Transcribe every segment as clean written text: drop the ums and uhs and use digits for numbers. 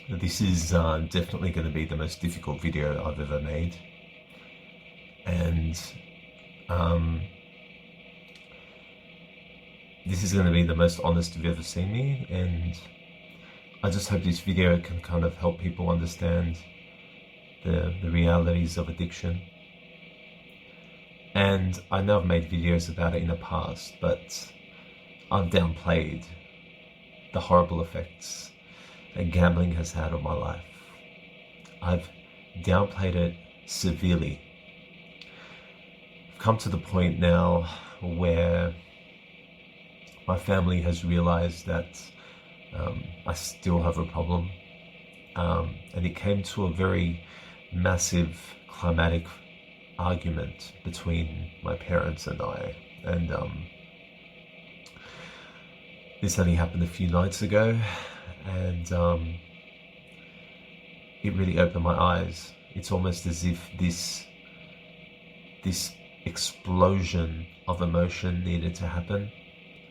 This is definitely going to be the most difficult video I've ever made, and um, this is going to be the most honest you've ever seen me, and I just hope this video can kind of help people understand the realities of addiction. And I know I've made videos about it in the past, but I've downplayed the horrible effects that gambling has had on my life. I've downplayed it severely. I've come to the point now where my family has realized that I still have a problem, and it came to a very massive climatic argument between my parents and I, and this only happened a few nights ago, and it really opened my eyes. It's almost as if this explosion of emotion needed to happen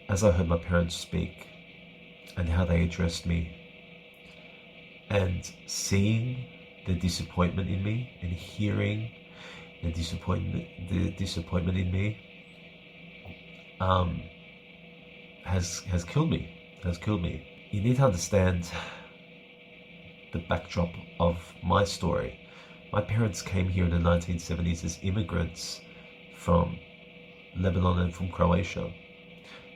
as I heard my parents speak and how they addressed me, and seeing the disappointment in me and hearing the disappointment in me has killed me. You need to understand the backdrop of my story. My parents came here in the 1970s as immigrants from Lebanon and from Croatia.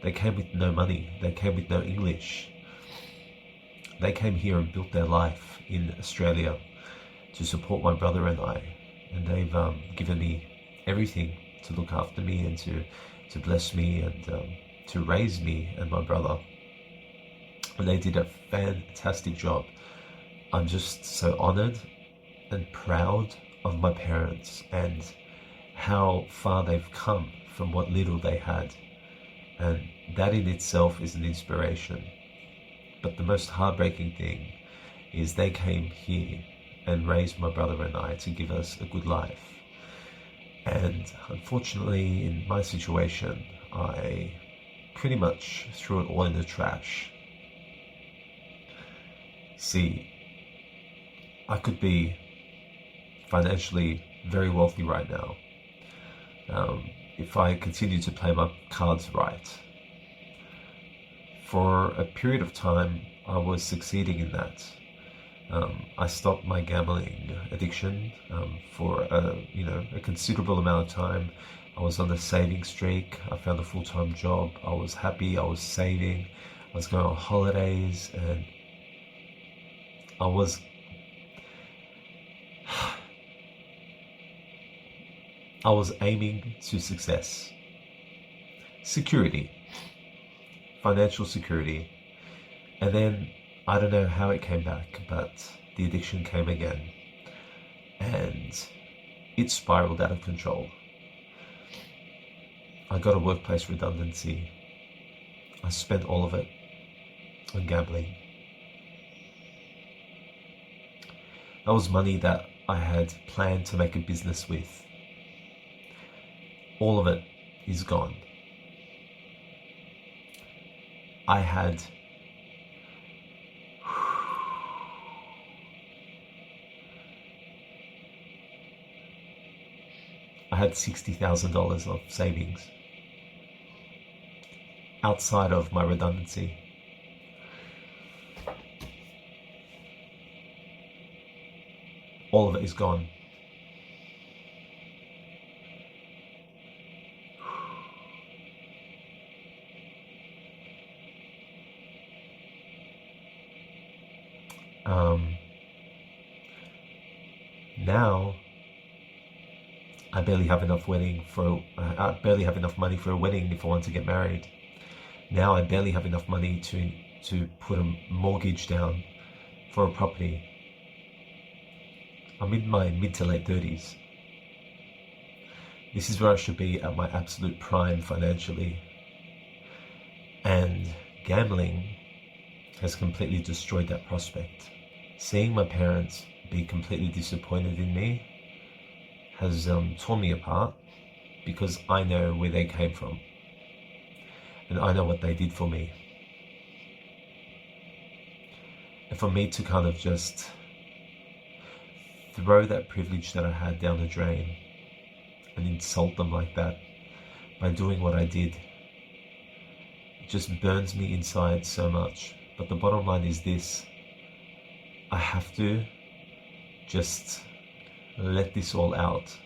They came with no money. They came with no English. They came here and built their life in Australia to support my brother and I. And they've given me everything to look after me and to bless me and to raise me and my brother. And they did a fantastic job. I'm just so honored and proud of my parents and how far they've come from what little they had. And that in itself is an inspiration. But the most heartbreaking thing is they came here and raised my brother and I to give us a good life. And unfortunately, in my situation, I pretty much threw it all in the trash. See, I could be financially very wealthy right now if I continue to play my cards right. For a period of time, I was succeeding in that. I stopped my gambling addiction for a considerable amount of time. I was on a saving streak. I found a full-time job. I was happy. I was saving. I was going on holidays, and I was aiming to success, security, financial security. And then I don't know how it came back, but the addiction came again, and it spiraled out of control. I got a workplace redundancy. I spent all of it on gambling. That was money that I had planned to make a business with. All of it is gone. I had $60,000 of savings outside of my redundancy. All of it is gone. Now I barely have enough money for a wedding if I want to get married. Now I barely have enough money to put a mortgage down for a property. I'm in my mid to late 30s. This is where I should be at my absolute prime financially. And gambling has completely destroyed that prospect. Seeing my parents be completely disappointed in me has torn me apart, because I know where they came from and I know what they did for me. And for me to kind of just throw that privilege that I had down the drain and insult them like that by doing what I did, it just burns me inside so much. But the bottom line is this: I have to just let this all out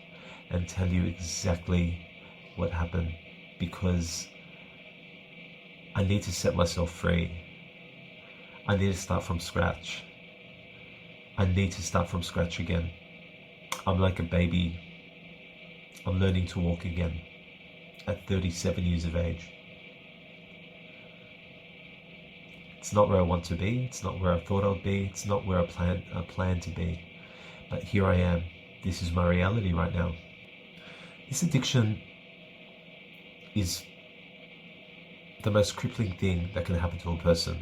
and tell you exactly what happened, because I need to set myself free. I need to start from scratch. I need to start from scratch again. I'm like a baby. I'm learning to walk again at 37 years of age. It's not where I want to be. It's not where I thought I'd be. It's not where I planned to be. But here I am. This is my reality right now. This addiction is the most crippling thing that can happen to a person.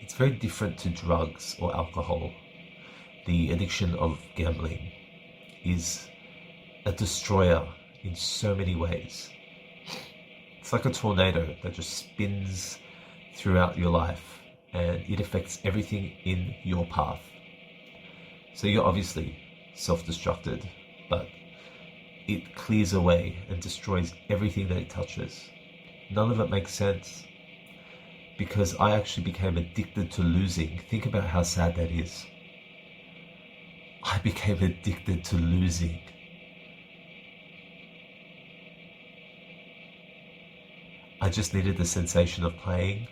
It's very different to drugs or alcohol. The addiction of gambling is a destroyer in so many ways. It's like a tornado that just spins throughout your life, and it affects everything in your path. So you're obviously self-destructed, but it clears away and destroys everything that it touches. None of it makes sense, because I actually became addicted to losing. Think about how sad that is. I became addicted to losing. I just needed the sensation of playing,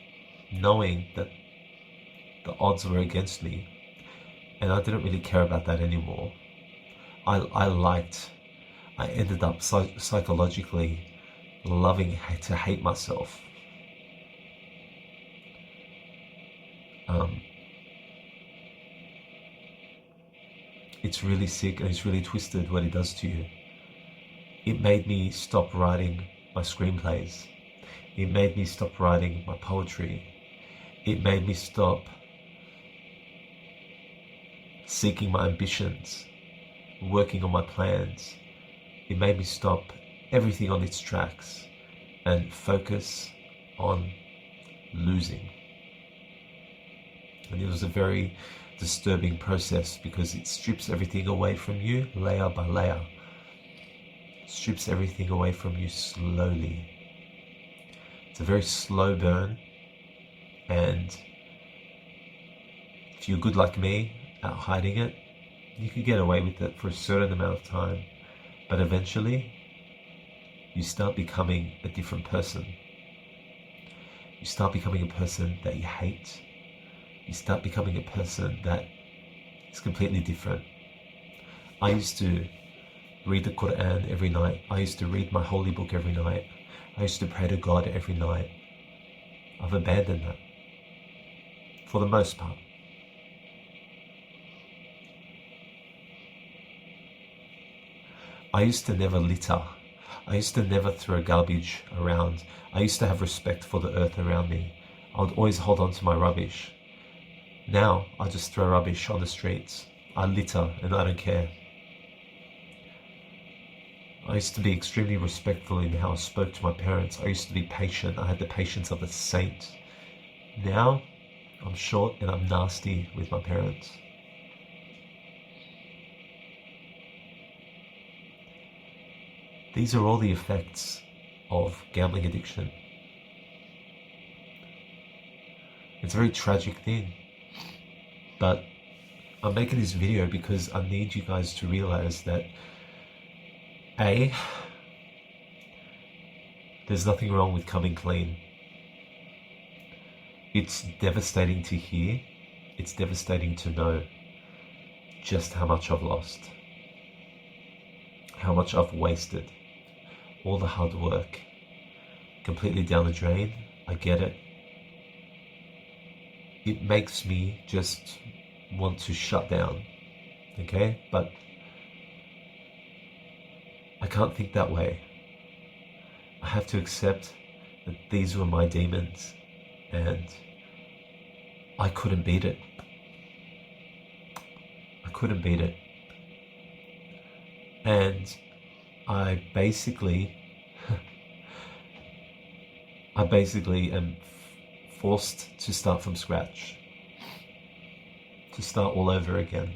knowing that the odds were against me, and I didn't really care about that anymore. I ended up psychologically loving to hate myself. It's really sick and it's really twisted what it does to you. It made me stop writing my screenplays. It made me stop writing my poetry. It made me stop seeking my ambitions, working on my plans. It made me stop everything on its tracks and focus on losing. And it was a very disturbing process, because it strips everything away from you layer by layer. Strips everything away from you slowly. It's a very slow burn, and if you're good like me at hiding it, you could get away with it for a certain amount of time, but eventually you start becoming a different person. You start becoming a person that you hate. You start becoming a person that is completely different. I used to read the Quran every night. I used to read my holy book every night. I used to pray to God every night. I've abandoned that, for the most part. I used to never litter. I used to never throw garbage around. I used to have respect for the earth around me. I would always hold on to my rubbish. Now, I just throw rubbish on the streets. I litter and I don't care. I used to be extremely respectful in how I spoke to my parents. I used to be patient. I had the patience of a saint. Now, I'm short and I'm nasty with my parents. These are all the effects of gambling addiction. It's a very tragic thing. But I'm making this video because I need you guys to realize that A, there's nothing wrong with coming clean. It's devastating to hear. It's devastating to know just how much I've lost, how much I've wasted, all the hard work, completely down the drain. I get it. It makes me just want to shut down, okay? But I can't think that way. I have to accept that these were my demons and I couldn't beat it. I couldn't beat it. And I basically am forced to start from scratch. to start all over again.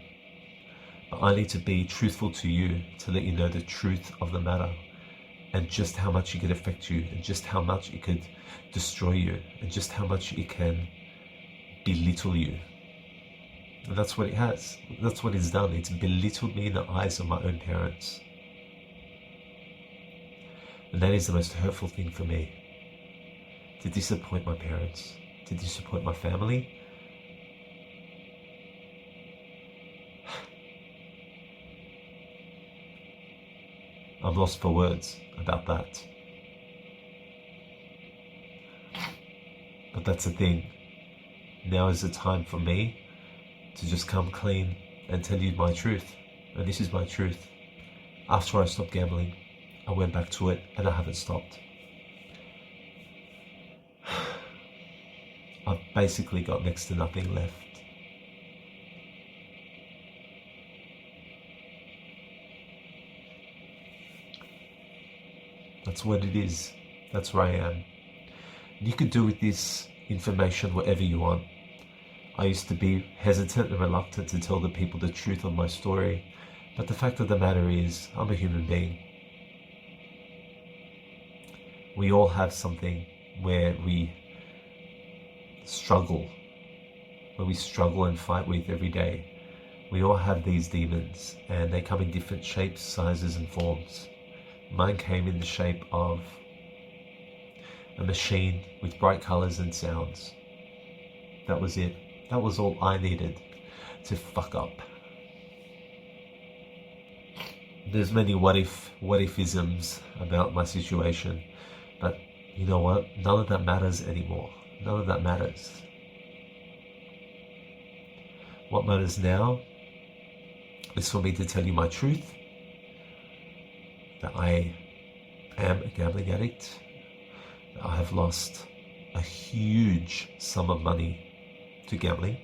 But I need to be truthful to you to let you know the truth of the matter, and just how much it could affect you, and just how much it could destroy you, and just how much it can belittle you. And that's what it has. That's what it's done. It's belittled me in the eyes of my own parents. And that is the most hurtful thing for me. To disappoint my parents, to disappoint my family. I'm lost for words about that. But that's the thing. Now is the time for me to just come clean and tell you my truth. And this is my truth. After I stopped gambling, I went back to it and I haven't stopped. I've basically got next to nothing left. That's what it is. That's where I am. You could do with this information whatever you want. I used to be hesitant and reluctant to tell the people the truth of my story, but the fact of the matter is, I'm a human being. We all have something where we struggle and fight with every day. We all have these demons, and they come in different shapes, sizes and forms. Mine came in the shape of a machine with bright colors and sounds. That was it. That was all I needed to fuck up. There's many what if-isms about my situation, but you know what? None of that matters anymore. None of that matters. What matters now is for me to tell you my truth, that I am a gambling addict, that I have lost a huge sum of money to gambling,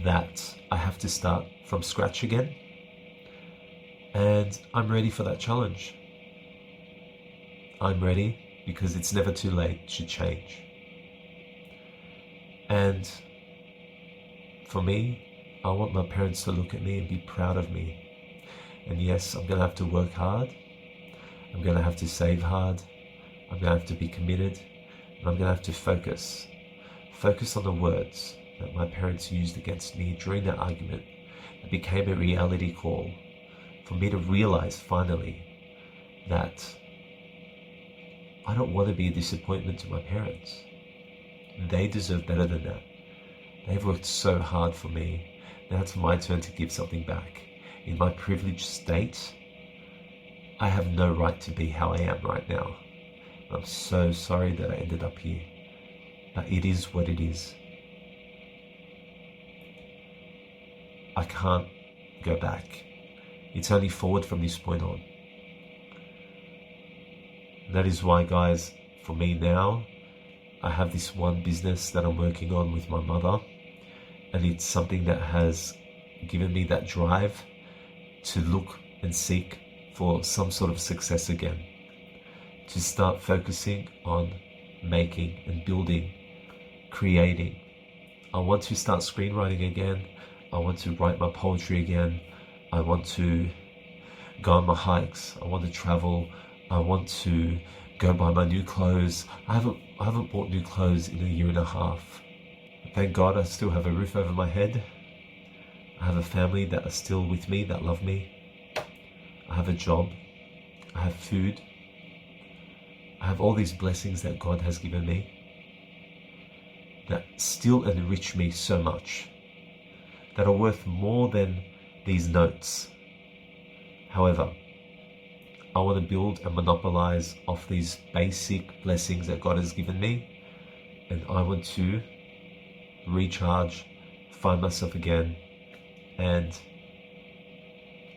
that I have to start from scratch again, and I'm ready for that challenge. I'm ready because it's never too late to change. And for me, I want my parents to look at me and be proud of me. And yes, I'm going to have to work hard. I'm going to have to save hard. I'm going to have to be committed. And I'm going to have to focus. Focus on the words that my parents used against me during that argument. It became a reality call for me to realize finally that I don't want to be a disappointment to my parents. They deserve better than that. They've worked so hard for me. Now it's my turn to give something back. In my privileged state, I have no right to be how I am right now. I'm so sorry that I ended up here, but it is what it is. I can't go back. It's only forward from this point on. That is why, guys, for me now, I have this one business that I'm working on with my mother, and it's something that has given me that drive to look and seek for some sort of success again, to start focusing on making and building, creating. I want to start screenwriting again. I want to write my poetry again. I want to go on my hikes. I want to travel. I want to go buy my new clothes. I haven't bought new clothes in 1.5 years. Thank God I still have a roof over my head. I have a family that are still with me, that love me. I have a job. I have food. I have all these blessings that God has given me that still enrich me so much, that are worth more than these notes. However, I want to build and monopolize off these basic blessings that God has given me, and I want to recharge, find myself again, and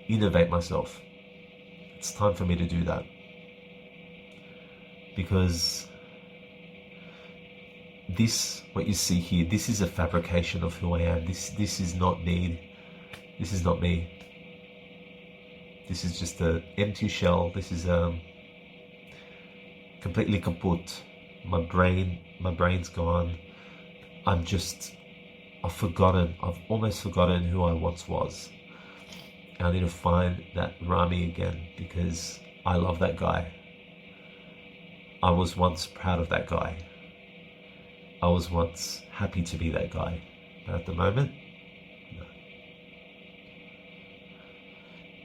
innovate myself. It's time for me to do that, because this, what you see here, this is a fabrication of who I am. This is not me. This is not me. This is just an empty shell. This is completely kaput. My brain's gone. I'm just I've almost forgotten who I once was. And I need to find that Rami again, because I love that guy. I was once proud of that guy. I was once happy to be that guy. But at the moment,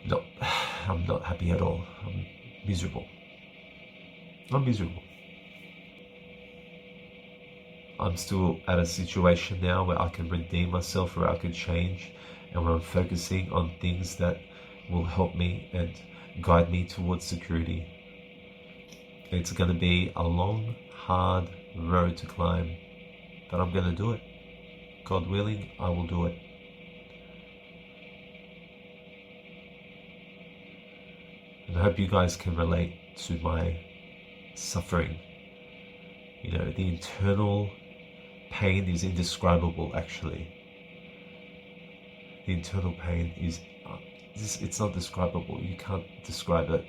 no. I'm not happy at all. I'm miserable. I'm miserable. I'm still at a situation now where I can redeem myself, where I can change, and where I'm focusing on things that will help me and guide me towards security. It's going to be a long, hard road to climb, but I'm going to do it. God willing, I will do it. And I hope you guys can relate to my suffering. You know, the internal pain is indescribable, actually. The internal pain is, it's not describable. You can't describe it.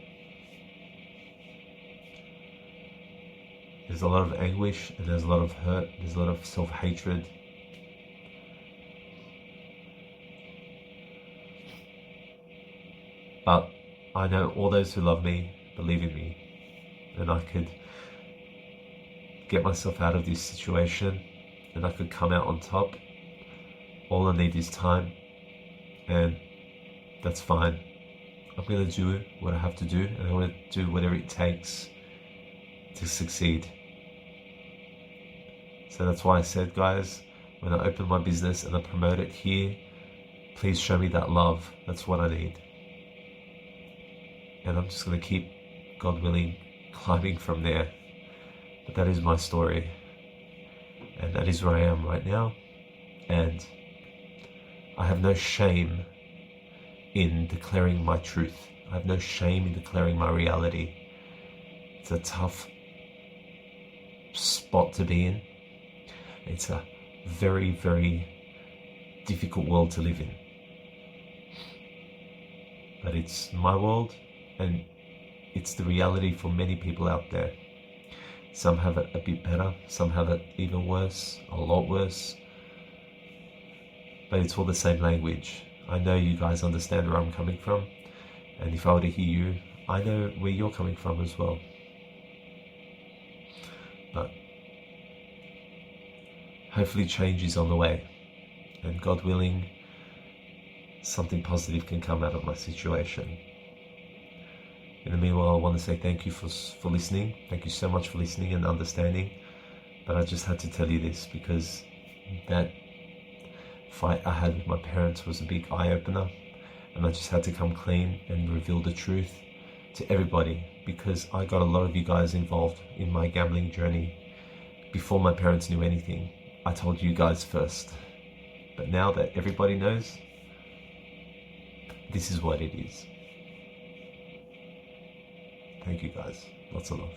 There's a lot of anguish, and there's a lot of hurt, there's a lot of self-hatred. But I know all those who love me believe in me, and I could get myself out of this situation, and I could come out on top. All I need is time, and that's fine. I'm going to do what I have to do, and I'm going to do whatever it takes to succeed. So that's why I said, guys, when I open my business and I promote it here, please show me that love. That's what I need. And I'm just going to keep, God willing, climbing from there. But that is my story. And that is where I am right now. And I have no shame in declaring my truth. I have no shame in declaring my reality. It's a tough spot to be in. It's a very, very difficult world to live in. But it's my world, and it's the reality for many people out there. Some have it a bit better, some have it even worse, a lot worse. But it's all the same language. I know you guys understand where I'm coming from, and if I were to hear you, I know where you're coming from as well. But hopefully change is on the way, and God willing, something positive can come out of my situation. In the meanwhile, I want to say thank you for listening. Thank you so much for listening and understanding. But I just had to tell you this, because that fight I had with my parents was a big eye-opener, and I just had to come clean and reveal the truth to everybody, because I got a lot of you guys involved in my gambling journey before my parents knew anything. I told you guys first. But now that everybody knows, this is what it is. Thank you guys. Lots of love.